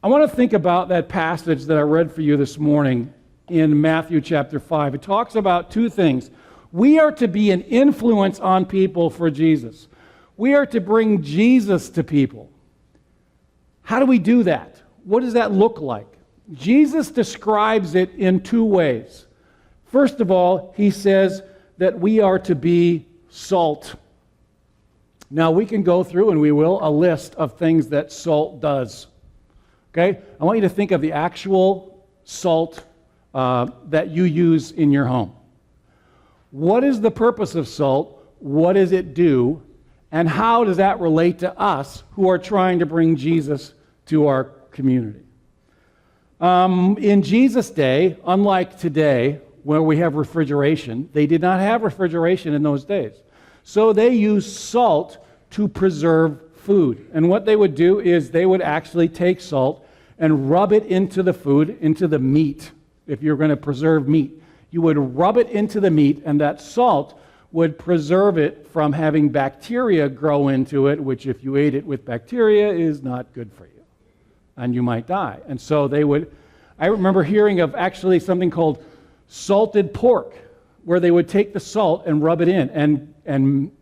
I want to think about that passage that I read for you this morning in Matthew chapter 5. It talks about two things. We are to be an influence on people for Jesus. We are to bring Jesus to people. How do we do that? What does that look like? Jesus describes it in two ways. First of all, he says that we are to be salt. Now, we can go through, and we will, a list of things that salt does. Okay? I want you to think of the actual salt that you use in your home. What is the purpose of salt? What does it do? And how does that relate to us who are trying to bring Jesus to our community? In Jesus' day, unlike today, where we have refrigeration, they did not have refrigeration in those days. So they used salt to preserve food. And what they would do is they would actually take salt and rub it into the food, into the meat. If you're going to preserve meat, you would rub it into the meat, and that salt would preserve it from having bacteria grow into it, which if you ate it with bacteria is not good for you, and you might die. And so they would, I remember hearing of actually something called salted pork, where they would take the salt and rub it in. And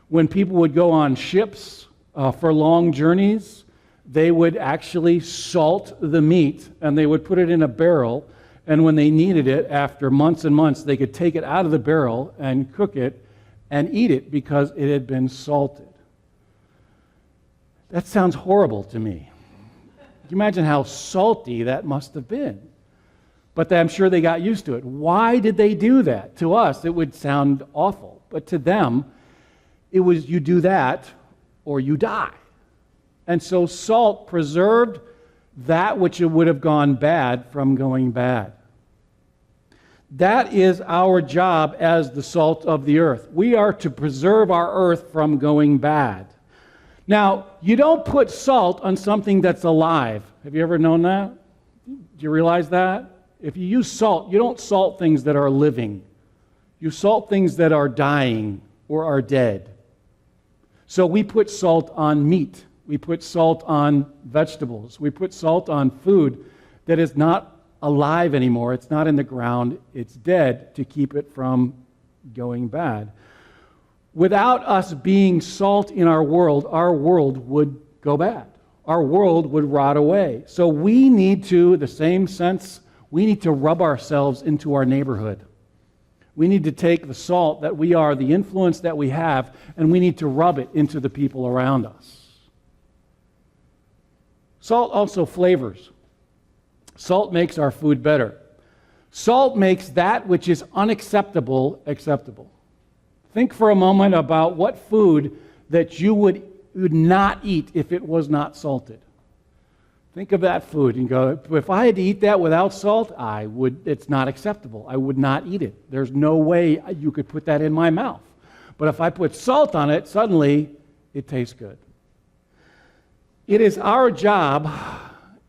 when people would go on ships for long journeys, they would actually salt the meat, and they would put it in a barrel. And when they needed it, after months and months, they could take it out of the barrel and cook it and eat it because it had been salted. That sounds horrible to me. Can you imagine how salty that must have been? But I'm sure they got used to it. Why did they do that? To us, it would sound awful. But to them, it was you do that or you die. And so salt preserved that which would have gone bad from going bad. That is our job as the salt of the earth. We are to preserve our earth from going bad. Now, you don't put salt on something that's alive. Have you ever known that? Do you realize that? If you use salt, you don't salt things that are living. You salt things that are dying or are dead. So we put salt on meat. We put salt on vegetables. We put salt on food that is not alive anymore. It's not in the ground. It's dead to keep it from going bad. Without us being salt in our world would go bad. Our world would rot away. So we need to, the same sense, we need to rub ourselves into our neighborhood. We need to take the salt that we are, the influence that we have, and we need to rub it into the people around us. Salt also flavors. Salt makes our food better. Salt makes that which is unacceptable acceptable. Think for a moment about what food that you would not eat if it was not salted. Think of that food and go, if I had to eat that without salt, it's not acceptable. I would not eat it. There's no way you could put that in my mouth. But if I put salt on it, suddenly it tastes good. It is our job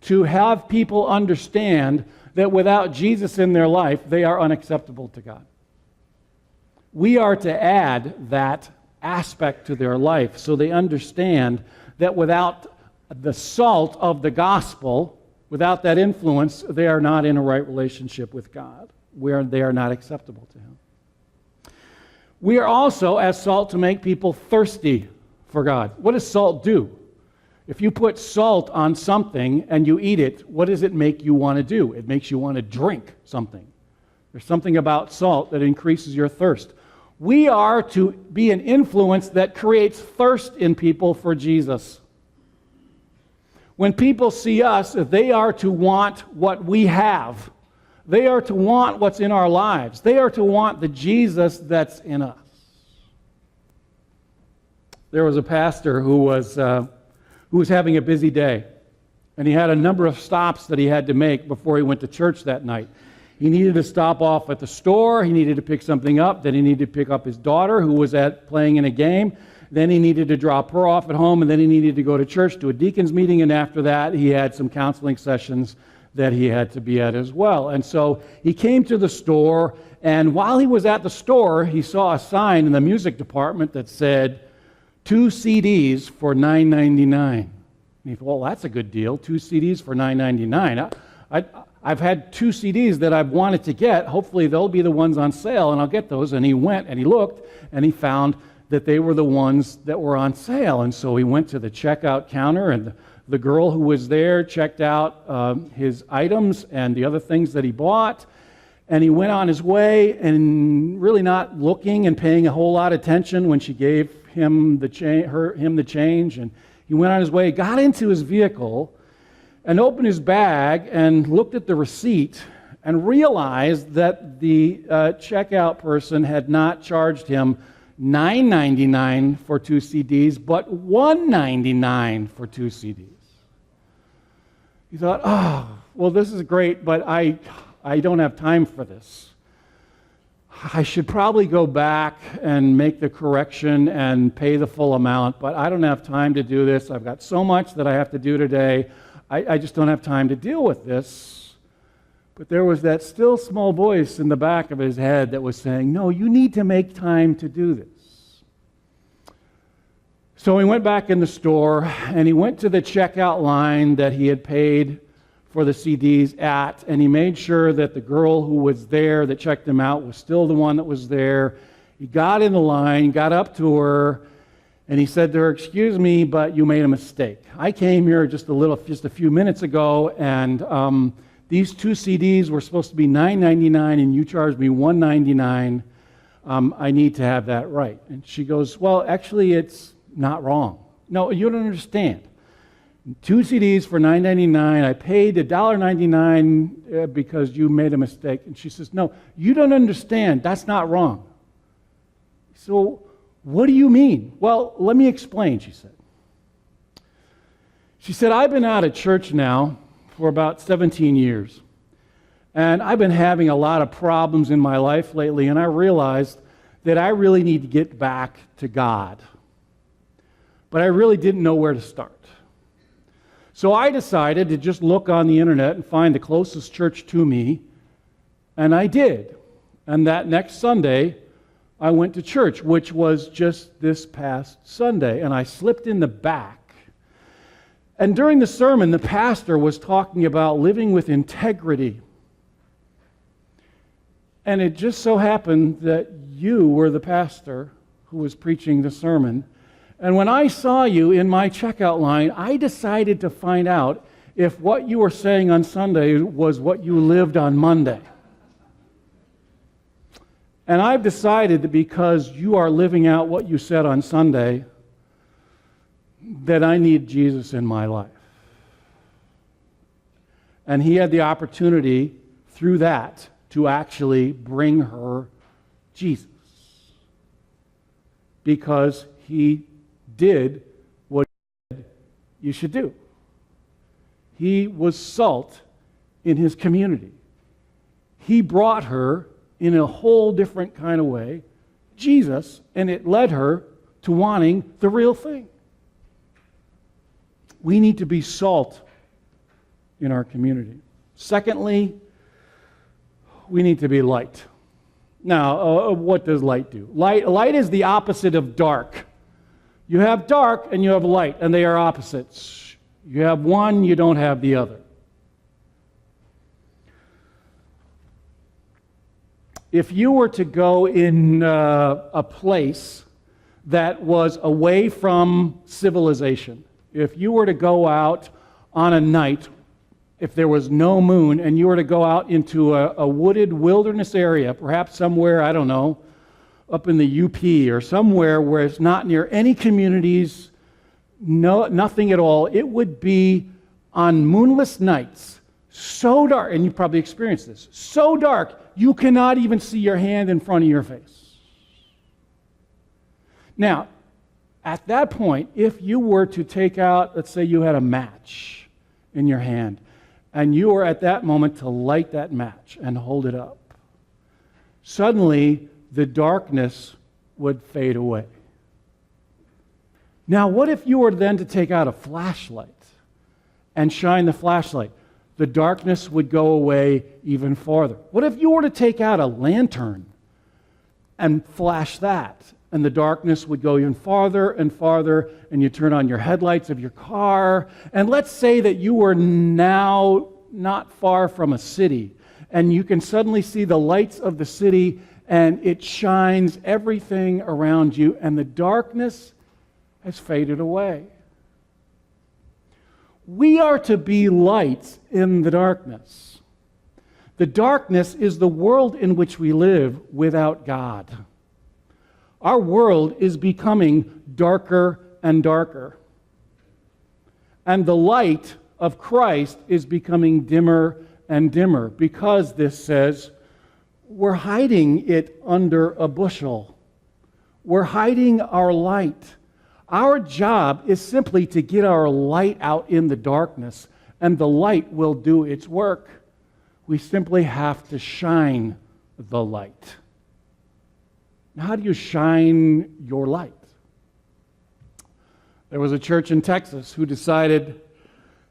to have people understand that without Jesus in their life, they are unacceptable to God. We are to add that aspect to their life so they understand that without the salt of the gospel, without that influence, they are not in a right relationship with God, where they are not acceptable to Him. We are also, as salt, to make people thirsty for God. What does salt do? If you put salt on something and you eat it, what does it make you want to do? It makes you want to drink something. There's something about salt that increases your thirst. We are to be an influence that creates thirst in people for Jesus. When people see us, they are to want what we have. They are to want what's in our lives. They are to want the Jesus that's in us. There was a pastor who was having a busy day, and he had a number of stops that he had to make before he went to church that night. He needed to stop off at the store, he needed to pick something up, then he needed to pick up his daughter who was playing in a game, then he needed to drop her off at home, and then he needed to go to church to a deacon's meeting, and after that he had some counseling sessions that he had to be at as well. And so he came to the store, and while he was at the store, he saw a sign in the music department that said, 2 CDs for $9.99. And he thought, well, that's a good deal, 2 CDs for $9.99. I've had 2 CDs that I've wanted to get. Hopefully they'll be the ones on sale, and I'll get those. And he went and he looked, and he found that they were the ones that were on sale. And so he went to the checkout counter, and the girl who was there checked out his items and the other things that he bought. And he went on his way, and really not looking and paying a whole lot of attention when she gave him the change. And he went on his way, got into his vehicle, and opened his bag and looked at the receipt and realized that the checkout person had not charged him $9.99 for 2 CDs, but $1.99 for 2 CDs. He thought, oh, well, this is great, but I don't have time for this. I should probably go back and make the correction and pay the full amount, but I don't have time to do this. I've got so much that I have to do today. I just don't have time to deal with this. But there was that still small voice in the back of his head that was saying, no, you need to make time to do this. So he went back in the store, and he went to the checkout line that he had paid for the CDs at, and he made sure that the girl who was there that checked him out was still the one that was there. He got in the line, got up to her, and he said to her, excuse me, but you made a mistake. I came here just a few minutes ago, and these 2 CDs were supposed to be $9.99, and you charged me $1.99. I need to have that right. And she goes, well, actually, it's not wrong. No, you don't understand. 2 CDs for $9.99. I paid $1.99 because you made a mistake. And she says, no, you don't understand. That's not wrong. So what do you mean? Well, let me explain, she said. She said, I've been out of church now for about 17 years. And I've been having a lot of problems in my life lately, and I realized that I really need to get back to God. But I really didn't know where to start. So I decided to just look on the internet and find the closest church to me, and I did. And that next Sunday, I went to church, which was just this past Sunday, and I slipped in the back. And during the sermon, the pastor was talking about living with integrity. And it just so happened that you were the pastor who was preaching the sermon. And when I saw you in my checkout line, I decided to find out if what you were saying on Sunday was what you lived on Monday. And I've decided that because you are living out what you said on Sunday, that I need Jesus in my life. And he had the opportunity through that to actually bring her Jesus. Because he did what he said you should do. He was salt in his community. He brought her in a whole different kind of way, Jesus, and it led her to wanting the real thing. We need to be salt in our community. Secondly, we need to be light. Now, what does light do? Light is the opposite of dark. You have dark and you have light, and they are opposites. You have one, you don't have the other. If you were to go in a place that was away from civilization, if you were to go out on a night, if there was no moon, and you were to go out into a wooded wilderness area, perhaps somewhere, I don't know, up in the UP or somewhere where it's not near any communities, nothing at all, it would be on moonless nights, so dark, and you probably experienced this, so dark, you cannot even see your hand in front of your face. Now, at that point, if you were to take out, let's say you had a match in your hand, and you were at that moment to light that match and hold it up, suddenly the darkness would fade away. Now, what if you were then to take out a flashlight and shine the flashlight? The darkness would go away even farther. What if you were to take out a lantern and flash that? and the darkness would go even farther and farther, and you turn on your headlights of your car. And let's say that you were now not far from a city, and you can suddenly see the lights of the city, and it shines everything around you, and the darkness has faded away. We are to be lights in the darkness. The darkness is the world in which we live without God. Our world is becoming darker and darker. And the light of Christ is becoming dimmer and dimmer because this says we're hiding it under a bushel. We're hiding our light. Our job is simply to get our light out in the darkness, and the light will do its work. We simply have to shine the light. Now, how do you shine your light? There was a church in Texas who decided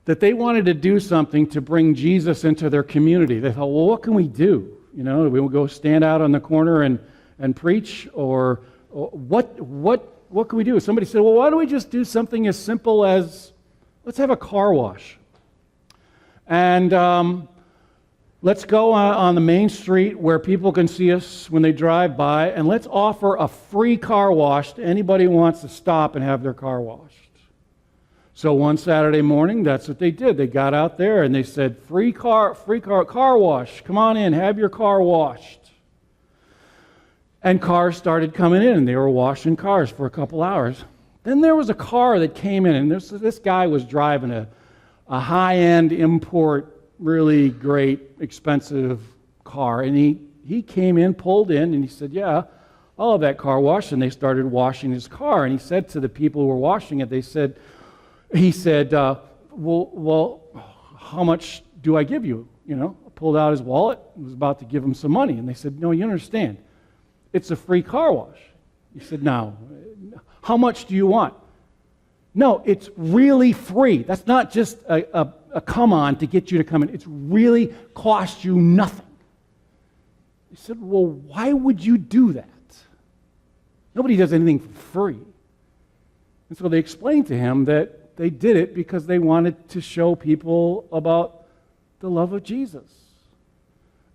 that they wanted to do something to bring Jesus into their community. They thought, well, what can we do? You know, we will go stand out on the corner and preach, or what can we do? Somebody said, well, why don't we just do something as simple as, let's have a car wash. And let's go on the main street where people can see us when they drive by, and let's offer a free car wash to anybody who wants to stop and have their car washed. So one Saturday morning, that's what they did. They got out there and they said, free car wash. Come on in, have your car washed. And cars started coming in, and they were washing cars for a couple hours. Then there was a car that came in, and this guy was driving a high-end import, really great, expensive car. And he came in, pulled in, and he said, yeah, I'll have that car washed. And they started washing his car. And he said to the people who were washing it, he said, well, how much do I give you? You know, pulled out his wallet, was about to give him some money. And they said, no, you understand, it's a free car wash. He said, no, how much do you want? No, it's really free. That's not just a come on to get you to come in. It's really cost you nothing. He said, well, why would you do that? Nobody does anything for free. And so they explained to him that they did it because they wanted to show people about the love of Jesus.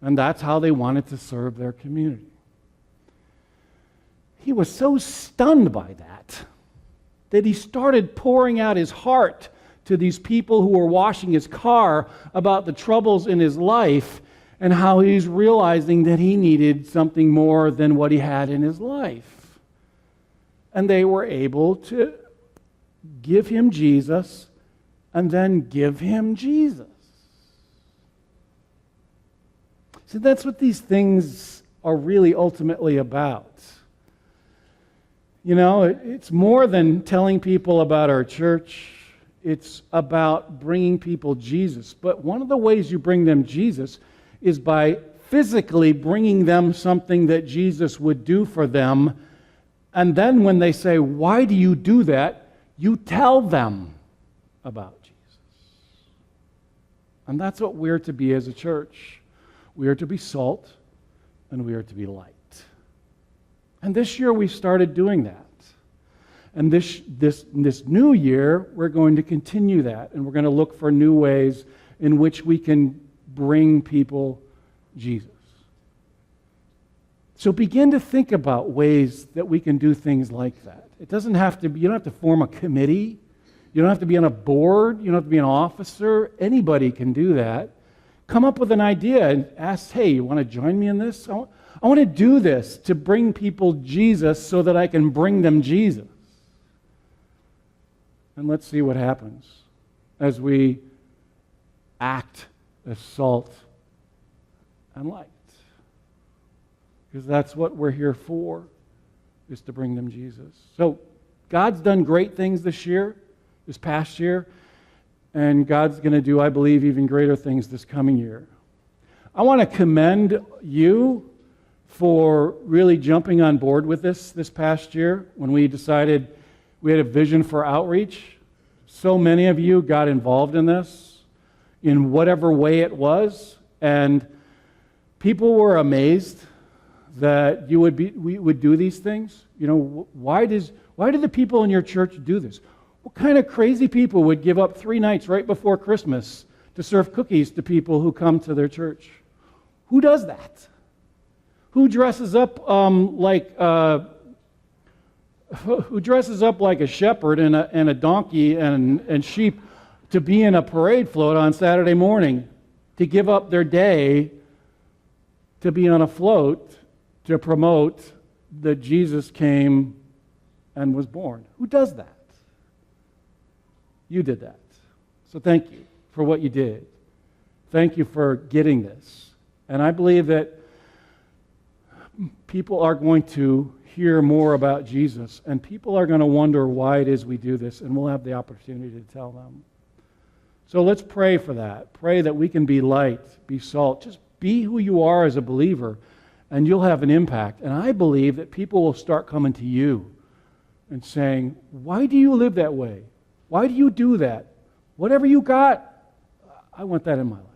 And that's how they wanted to serve their community. He was so stunned by that he started pouring out his heart to these people who were washing his car about the troubles in his life and how he's realizing that he needed something more than what he had in his life. And they were able to give him Jesus and then give him Jesus. So that's what these things are really ultimately about. You know, it's more than telling people about our church. It's about bringing people Jesus. But one of the ways you bring them Jesus is by physically bringing them something that Jesus would do for them. And then when they say, why do you do that? You tell them about Jesus. And that's what we're to be as a church. We are to be salt, and we are to be light. And this year we started doing that. And this new year, we're going to continue that. And we're going to look for new ways in which we can bring people Jesus. So begin to think about ways that we can do things like that. It doesn't have to be, you don't have to form a committee. You don't have to be on a board. You don't have to be an officer. Anybody can do that. Come up with an idea and ask, hey, you want to join me in this? I want to do this to bring people Jesus so that I can bring them Jesus. And let's see what happens as we act as salt and light. Because that's what we're here for, is to bring them Jesus. So God's done great things this past year, and God's going to do, I believe, even greater things this coming year. I want to commend you for really jumping on board with this past year when we decided we had a vision for outreach. So many of you got involved in this in whatever way it was, and people were amazed that we would do these things? You know, why do the people in your church do this? What kind of crazy people would give up 3 nights right before Christmas to serve cookies to people who come to their church? Who does that? Who dresses up like a shepherd and a donkey and sheep to be in a parade float on Saturday morning, to give up their day to be on a float to promote that Jesus came and was born? Who does that? You did that. So thank you for what you did. Thank you for getting this. And I believe that people are going to hear more about Jesus, and people are going to wonder why it is we do this, and we'll have the opportunity to tell them. So let's pray for that. Pray that we can be light, be salt. Just be who you are as a believer, and you'll have an impact. And I believe that people will start coming to you and saying, why do you live that way? Why do you do that? Whatever you got, I want that in my life.